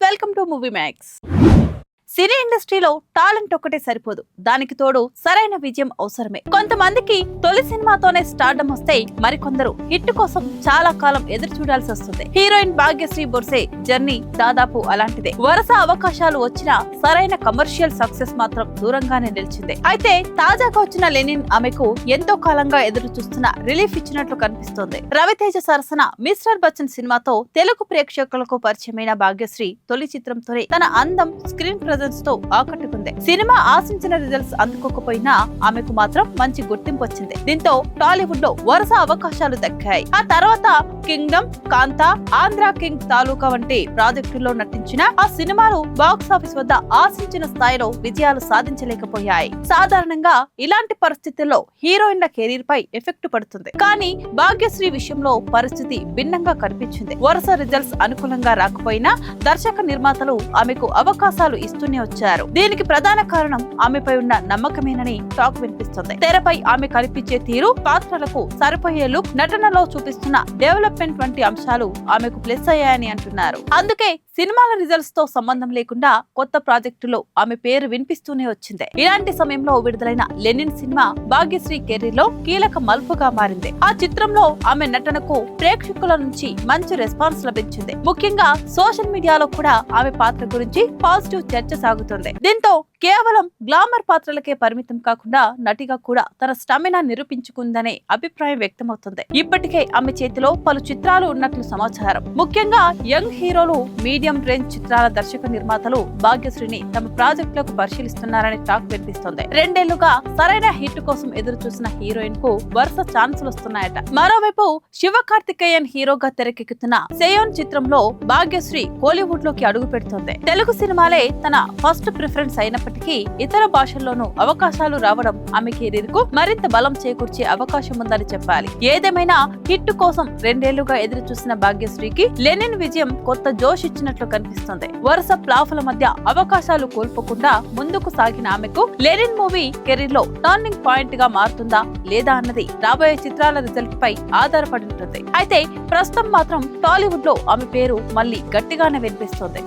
Welcome to movie max. Cine ఇండస్ట్రీలో talent ఒక్కటే సరిపోదు, దానికి తోడు సరైన విజయం అవసరమే. కొంతమందికి తొలి సినిమాతోనే స్టార్డమ్ వస్తే మరికొందరు హిట్ కోసం చాలా కాలం ఎదురు చూడాల్సి వస్తుంది. హీరోయిన్ భాగ్యశ్రీ బొర్సే జర్నీ దాదాపు అలాంటిదే. వరుస అవకాశాలు వచ్చినా సరైన కమర్షియల్ సక్సెస్ మాత్రం దూరంగానే నిలిచింది. అయితే తాజాగా వచ్చిన లెనిన్ ఆమెకు ఎంతో కాలంగా ఎదురు చూస్తున్న రిలీఫ్ ఇచ్చినట్లు కనిపిస్తోంది. రవితేజ సరసన మిస్టర్ బచ్చన్ సినిమాతో తెలుగు ప్రేక్షకులకు పరిచయమైన భాగ్యశ్రీ తొలి చిత్రంతోనే తన అందం, స్క్రీన్ ప్రెజెన్స్ తో ఆకట్టుకుంది. సినిమా ఆశించిన రిజల్ట్స్ అందుకోకపోయినా ఆమెకు మాత్రం మంచి గుర్తింపు వచ్చింది. దీంతో టాలీవుడ్ లో వరుస అవకాశాలు దక్కాయి. ఆ తర్వాత కింగ్డమ్, కాంతా, ఆంధ్ర కింగ్ తాలూకా వంటి ప్రాజెక్టుల్లో నటించిన ఆ సినిమాలు బాక్సాఫీస్ వద్ద ఆశించిన స్థాయిలో విజయాలు సాధించలేకపోయాయి. సాధారణంగా ఇలాంటి పరిస్థితుల్లో హీరోయిన్ల కెరీర్ పై ఎఫెక్ట్ పడుతుంది. కానీ భాగ్యశ్రీ విషయంలో పరిస్థితి భిన్నంగా కనిపించింది. వరుస రిజల్ట్స్ అనుకూలంగా రాకపోయినా దర్శక నిర్మాతలు ఆమెకు అవకాశాలు ఇస్తూనే వచ్చారు. దీనికి ప్రధాన కారణం ఆమెపై ఉన్న నమ్మకమేనని టాక్ వినిపిస్తుంది. తెరపై ఆమె కనిపించే తీరు, పాత్రలకు సరిపోయే లుక్, నటనలో చూపిస్తున్న డెవలప్మెంట్ వంటి అంశాలు ఆమెకు ప్లస్ అయ్యాయని అంటున్నారు. అందుకే సినిమాల రిజల్ట్స్ తో సంబంధం లేకుండా కొత్త ప్రాజెక్టులో ఆమె పేరు వినిపిస్తూనే వచ్చింది. ఇలాంటి సమయంలో విడుదలైన లెనిన్ సినిమా భాగ్యశ్రీ కెరీర్ లో కీలక మలుపుగా మారింది. ఆ చిత్రంలో ఆమె నటనకు ప్రేక్షకుల నుంచి మంచి రెస్పాన్స్ లభించింది. ముఖ్యంగా సోషల్ మీడియాలో కూడా ఆమె పాత్ర గురించి పాజిటివ్ చర్చ సాగుతుంది. దీంతో కేవలం గ్లామర్ పాత్రలకే పరిమితం కాకుండా నటిగా కూడా తన స్టామినా నిరూపించుకుందనే అభిప్రాయం వ్యక్తమవుతుంది. ఇప్పటికే ఆమె చేతిలో పలు చిత్రాలు ఉన్నట్లు సమాచారం. ముఖ్యంగా యంగ్ హీరోలు, మీడియం రేంజ్ చిత్రాల దర్శక నిర్మాతలు భాగ్యశ్రీని తమ ప్రాజెక్టులకు పరిశీలిస్తున్నారని టాక్ వినిపిస్తోంది. 2 ఏళ్లుగా సరైన హిట్ కోసం ఎదురు చూసిన హీరోయిన్ కు వరుస ఛాన్సులు వస్తున్నాయట. మరోవైపు శివకార్తికేయన్ హీరోగా తెరకెక్కుతున్న సెయోన్ చిత్రంలో భాగ్యశ్రీ కోలీవుడ్ లోకి అడుగు పెడుతోంది. తెలుగు సినిమాలే తన ఫస్ట్ ప్రిఫరెన్స్ అయినప్పటికీ ఇతర భాషల్లోనూ అవకాశాలు రావడం ఆమె కెరీర్ కు మరింత బలం చేకూర్చే అవకాశం ఉందని చెప్పాలి. ఏదేమైనా హిట్ కోసం 2 ఏళ్లుగా ఎదురు చూసిన భాగ్యశ్రీకి లెనిన్ విజయం కొత్త జోష్ ఇచ్చినట్లు కనిపిస్తుంది. వరుస ప్లాఫుల మధ్య అవకాశాలు కోల్పోకుండా ముందుకు సాగిన ఆమెకు లెనిన్ మూవీ కెరీర్ లో టర్నింగ్ పాయింట్ గా మారుతుందా లేదా అన్నది రాబోయే చిత్రాల రిజల్ట్ పై ఆధారపడి ఉంటుంది. అయితే ప్రస్తుతం మాత్రం టాలీవుడ్ లో ఆమె పేరు మళ్లీ గట్టిగానే వినిపిస్తోంది.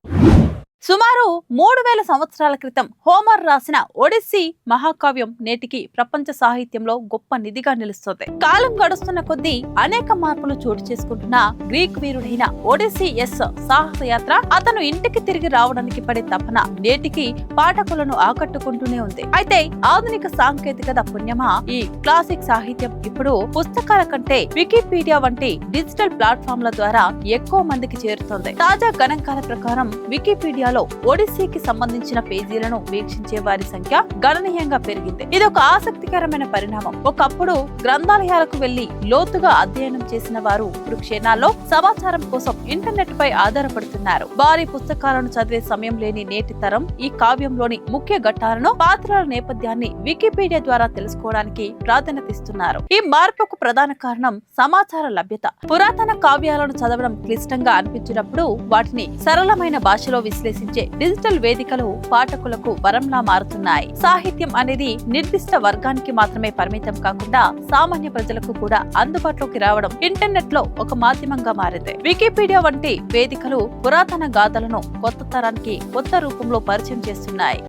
సుమారు 3000 సంవత్సరాల క్రితం హోమర్ రాసిన ఒడిస్సీ మహాకావ్యం నేటికి ప్రపంచ సాహిత్యంలో గొప్ప నిధిగా నిలుస్తోంది. కాలం గడుస్తున్న కొద్దీ అనేక మార్పులు చోటు చేసుకుంటున్న గ్రీక్ వీరుడైన ఒడిస్సియస్ సాహసయాత్ర, అతను ఇంటికి తిరిగి రావడానికి పడే తపన నేటికి పాఠకులను ఆకట్టుకుంటూనే ఉంది. అయితే ఆధునిక సాంకేతికత పుణ్యమా ఈ క్లాసిక్ సాహిత్యం ఇప్పుడు పుస్తకాల కంటే వికీపీడియా వంటి డిజిటల్ ప్లాట్ఫామ్ల ద్వారా ఎక్కువ మందికి చేరుతోంది. తాజా గణాంకాల ప్రకారం వికీపీడియాలో ఒడిస్సీకి సంబంధించిన పేజీలను వీక్షించే వారి సంఖ్య గణనీయంగా పెరిగింది. ఇది ఒక ఆసక్తికరమైన పరిణామం. ఒకప్పుడు గ్రంథాలయాలకు వెళ్లి లోతుగా అధ్యయనం చేసిన వారు ఇప్పుడు క్షణాల్లో సమాచారం కోసం ఇంటర్నెట్ పై ఆధారపడుతున్నారు. భారీ పుస్తకాలను చదివే సమయం లేని నేటి తరం ఈ కావ్యంలోని ముఖ్య ఘట్టాలను, పాత్రల నేపథ్యాన్ని వికీపీడియా ద్వారా తెలుసుకోవడానికి ప్రాధాన్యత ఇస్తున్నారు. ఈ మార్పుకు ప్రధాన కారణం సమాచార లభ్యత. పురాతన కావ్యాలను చదవడం క్లిష్టంగా అనిపించినప్పుడు వాటిని సరళమైన భాషలో విశ్లేషించే డిజిటల్ వేదికలు పాఠకులకు వరంలా మారుతున్నాయి. సాహిత్యం అనేది నిర్దిష్ట వర్గానికి మాత్రమే పరిమితం కాకుండా సామాన్య ప్రజలకు కూడా అందుబాటులోకి రావడం ఇంటర్నెట్ లో ఒక మాధ్యమంగా మారింది. వికీపీడియా వంటి వేదికలు పురాతన గాథలను కొత్త తరానికి కొత్త రూపంలో పరిచయం చేస్తున్నాయి.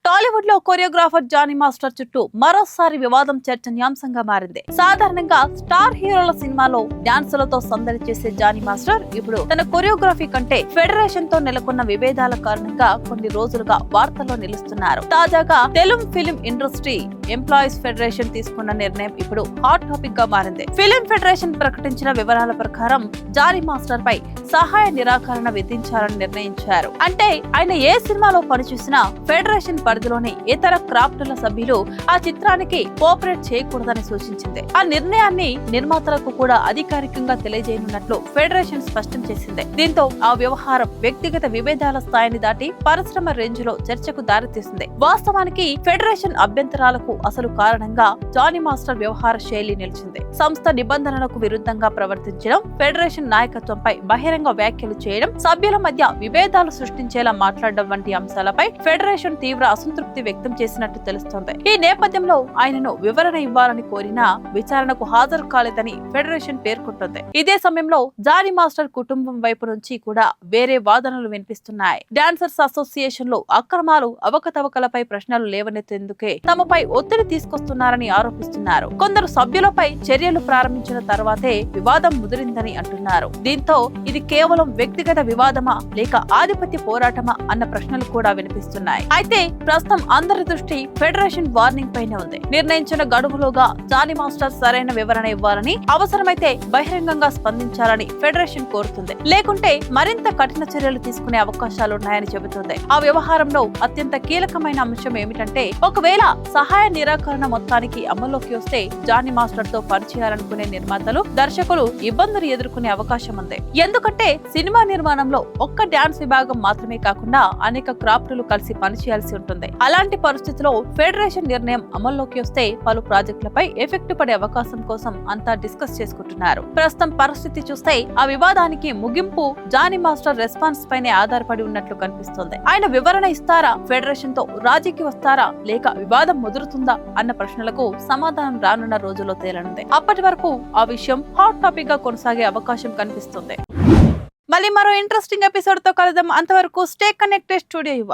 టాలీవుడ్ లో కొరియోగ్రాఫర్ జానీ మాస్టర్ చుట్టూ మరోసారి వివాదం చర్చనీయాంశంగా మారింది. సాధారణంగా స్టార్ హీరోల సినిమాలో డాన్సులతో సందడి చేసే జానీ మాస్టర్ ఇప్పుడు తన కొరియోగ్రఫీ కంటే ఫెడరేషన్ తో నెలకొన్న విభేదాల కారణంగా కొన్ని రోజులుగా వార్తల్లో నిలుస్తున్నారు. తాజాగా Telugu film industry employees federation తీసుకున్న నిర్ణయం ఇప్పుడు హాట్ టాపిక్ గా మారింది. ఫిలిం ఫెడరేషన్ ప్రకటించిన వివరాల ప్రకారం జానీ మాస్టర్ పై సహాయ నిరాకరణ విధించాలని నిర్ణయించారు. అంటే ఆయన ఏ సినిమాలో పనిచేసినా ఫెడరేషన్ పరిధిలోని ఇతర క్రాఫ్టుల సభ్యులు ఆ చిత్రానికి కోఆపరేట్ చేయకూడదని సూచించింది. ఆ నిర్ణయాన్ని నిర్మాతలకు కూడా అధికారికంగా తెలియజేయనున్నట్లు ఫెడరేషన్ స్పష్టం చేసింది. దీంతో ఆ వ్యవహారం వ్యక్తిగత విభేదాల స్థాయిని దాటి పరిశ్రమ రేంజ్ లో చర్చకు దారితీసింది. వాస్తవానికి ఫెడరేషన్ అభ్యంతరాలకు అసలు కారణంగా జానీ మాస్టర్ వ్యవహార శైలి నిలిచింది. సంస్థ నిబంధనలకు విరుద్ధంగా ప్రవర్తించడం, ఫెడరేషన్ నాయకత్వంపై బహిరంగ వ్యాఖ్యలు చేయడం, సభ్యుల మధ్య విభేదాలు సృష్టించేలా మాట్లాడడం వంటి అంశాలపై ఫెడరేషన్ తీవ్ర అసంతృప్తి వ్యక్తం చేసినట్టు తెలుస్తోంది. ఈ నేపథ్యంలో ఆయనను వివరణ ఇవ్వాలని కోరినా విచారణకు హాజరు కాలేదని ఫెడరేషన్ పేర్కొంటోంది. ఇదే సమయంలో జానీ మాస్టర్ కుటుంబం వైపు నుంచి కూడా వేరే వాదనలు వినిపిస్తున్నాయి. డాన్సర్స్ అసోసియేషన్ లో అక్రమాలు, అవకతవకలపై ప్రశ్నలు లేవనెత్తేందుకే తమపై ఒత్తిడి తీసుకొస్తున్నారని ఆరోపిస్తున్నారు. కొందరు సభ్యులపై చర్యలు ప్రారంభించిన తర్వాతే వివాదం ముదిరిందని అంటున్నారు. దీంతో ఇది కేవలం వ్యక్తిగత వివాదమా లేక ఆధిపత్య పోరాటమా అన్న ప్రశ్నలు కూడా వినిపిస్తున్నాయి. అయితే ప్రస్తుతం అందరి దృష్టి ఫెడరేషన్ వార్నింగ్ పైనే ఉంది. నిర్ణయించిన గడువులోగా జానీ మాస్టర్ సరైన వివరణ ఇవ్వాలని, అవసరమైతే బహిరంగంగా స్పందించాలని ఫెడరేషన్ కోరుతుంది. లేకుంటే మరింత కఠిన చర్యలు తీసుకునే అవకాశాలున్నాయని చెబుతుంది. ఆ వ్యవహారంలో అత్యంత కీలకమైన అంశం ఏమిటంటే, ఒకవేళ సహాయ నిరాకరణ మొత్తానికి అమల్లోకి వస్తే జానీ మాస్టర్ తో పనిచేయాలనుకునే నిర్మాతలు, దర్శకులు ఇబ్బందులు ఎదుర్కొనే అవకాశం ఉంది. ఎందుకంటే సినిమా నిర్మాణంలో ఒక్క డాన్స్ విభాగం మాత్రమే కాకుండా అనేక క్రాఫ్టులు కలిసి పనిచేయాల్సి ఉంటుంది. అలాంటి పరిస్థితిలో ఫెడరేషన్ నిర్ణయం అమల్లోకి వస్తే పలు ప్రాజెక్టులపై ఎఫెక్ట్ పడే అవకాశం కోసం అంతా డిస్కస్ చేసుకుంటున్నారు. ప్రస్తుతం పరిస్థితి చూస్తే ఆ వివాదానికి ముగింపు జానీ మాస్టర్ రెస్పాన్స్ పైనే ఆధారపడి ఉన్నట్లు కనిపిస్తోంది. ఆయన వివరణ ఇస్తారా, ఫెడరేషన్ తో రాజీకి వస్తారా, లేక వివాదం ముదురుతుందా అన్న ప్రశ్నలకు సమాధానం రానున్న రోజుల్లో తేలనుంది. అప్పటి వరకు ఆ విషయం హాట్ టాపిక్ గా కొనసాగే అవకాశం కనిపిస్తుంది. మళ్ళీ మరో ఇంట్రెస్టింగ్ ఎపిసోడ్ తో కలుద్దాం. అంతవరకు స్టే కనెక్టెడ్ స్టూడియో యువ.